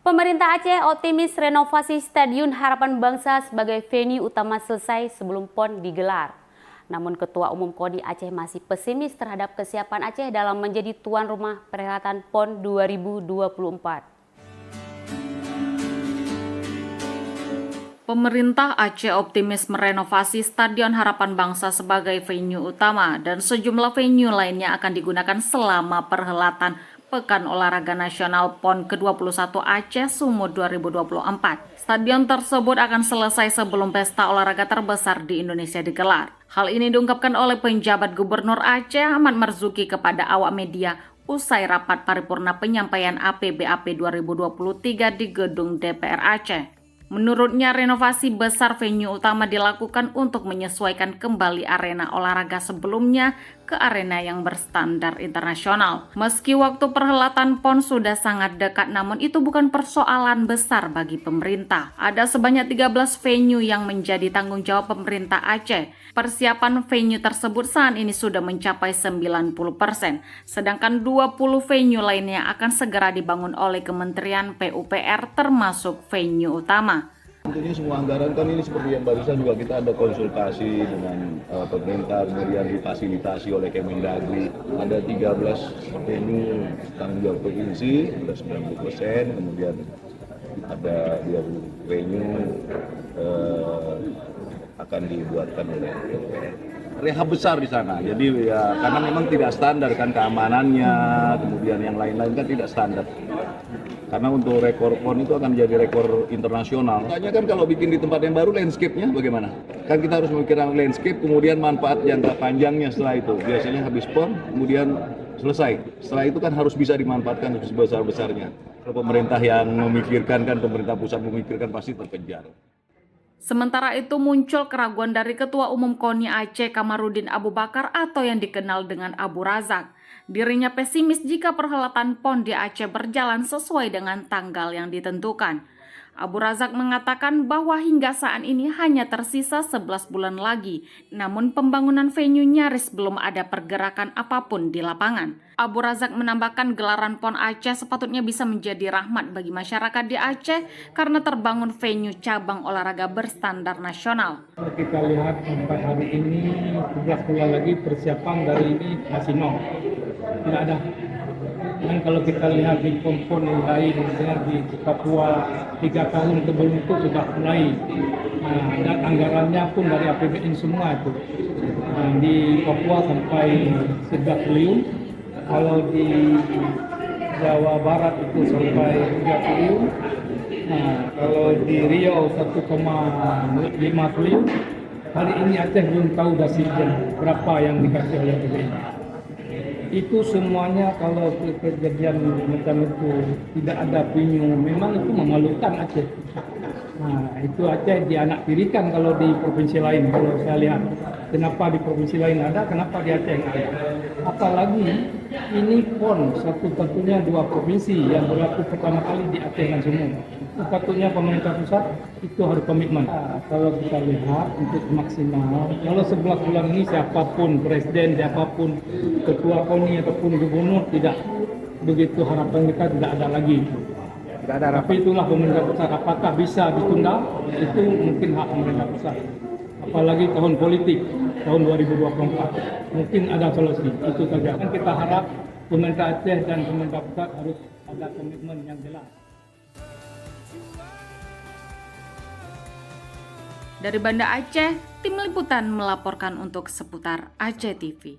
Pemerintah Aceh optimis renovasi Stadion Harapan Bangsa sebagai venue utama selesai sebelum PON digelar. Namun Ketua Umum KONI Aceh masih pesimis terhadap kesiapan Aceh dalam menjadi tuan rumah perhelatan PON 2024. Pemerintah Aceh optimis merenovasi Stadion Harapan Bangsa sebagai venue utama dan sejumlah venue lainnya akan digunakan selama perhelatan Pekan Olahraga Nasional PON ke-21 Aceh Sumut 2024. Stadion tersebut akan selesai sebelum pesta olahraga terbesar di Indonesia digelar. Hal ini diungkapkan oleh penjabat Gubernur Aceh Ahmad Marzuki kepada awak media usai rapat paripurna penyampaian APBAP 2023 di gedung DPR Aceh. Menurutnya, renovasi besar venue utama dilakukan untuk menyesuaikan kembali arena olahraga sebelumnya ke arena yang berstandar internasional. Meski waktu perhelatan PON sudah sangat dekat, namun itu bukan persoalan besar bagi pemerintah. Ada sebanyak 13 venue yang menjadi tanggung jawab pemerintah Aceh. Persiapan venue tersebut saat ini sudah mencapai 90%, sedangkan 20 venue lainnya akan segera dibangun oleh Kementerian PUPR termasuk venue utama. Tentunya semua anggaran kan ini seperti yang barusan juga kita ada konsultasi dengan pemerintah, kemudian difasilitasi oleh Kemendagri. Ada 13 venue tanggung jawab provinsi, sudah 90%, kemudian ada 20 venue akan dibuatkan oleh rehab besar di sana. Jadi ya karena memang tidak standar kan keamanannya, kemudian yang lain-lain kan tidak standar. Karena untuk rekor PON itu akan jadi rekor internasional. Makanya kan kalau bikin di tempat yang baru, landscape-nya bagaimana? Kan kita harus memikirkan landscape, kemudian manfaat jangka panjangnya setelah itu. Biasanya habis PON, kemudian selesai. Setelah itu kan harus bisa dimanfaatkan sebesar-besarnya. Kalau pemerintah yang memikirkan, kan pemerintah pusat memikirkan pasti terkejar. Sementara itu muncul keraguan dari Ketua Umum KONI Aceh Kamarudin Abu Bakar atau yang dikenal dengan Abu Razak. Dirinya pesimis jika perhelatan PON di Aceh berjalan sesuai dengan tanggal yang ditentukan. Abu Razak mengatakan bahwa hingga saat ini hanya tersisa 11 bulan lagi, namun pembangunan venue nyaris belum ada pergerakan apapun di lapangan. Abu Razak menambahkan gelaran PON Aceh sepatutnya bisa menjadi rahmat bagi masyarakat di Aceh karena terbangun venue cabang olahraga berstandar nasional. Kita lihat sampai hari ini 11 bulan lagi persiapan dari ini masih nol, tidak ada. Dan kalau kita lihat di PON yang lain, misalnya di Papua 3 tahun sebelum itu sudah mulai, dan anggarannya pun dari APBN semua itu. Di Papua sampai 11 triliun, kalau di Jawa Barat itu sampai 3 triliun, kalau di Riau 1,5 triliun. Hari ini Aceh belum tahu dasarnya berapa yang dikasih oleh APBN. Itu semuanya kalau kejadian macam itu tidak ada venue, memang itu memalukan Aceh. Itu Aceh dianaktirikan kalau di provinsi lain. Kalau saya lihat, kenapa di provinsi lain ada, kenapa di Aceh nggak ada? Apalagi ini PON satu-satunya 2 provinsi yang berlaku pertama kali di Aceh dan Sumut. Sepatutnya pemerintah pusat itu harus komitmen. Kalau kita lihat untuk maksimal, kalau 11 bulan ini siapapun presiden, siapapun ketua KONI ataupun gubernur, tidak begitu harapan kita tidak ada lagi. Tidak ada. Tapi itulah pemerintah pusat. Apakah bisa ditunda? Itu mungkin hak pemerintah pusat. Apalagi tahun politik, tahun 2024. Mungkin ada solusi. Itu saja. Kan kita harap pemerintah Aceh dan pemerintah pusat harus ada komitmen yang jelas. Dari Banda Aceh, tim liputan melaporkan untuk seputar Aceh TV.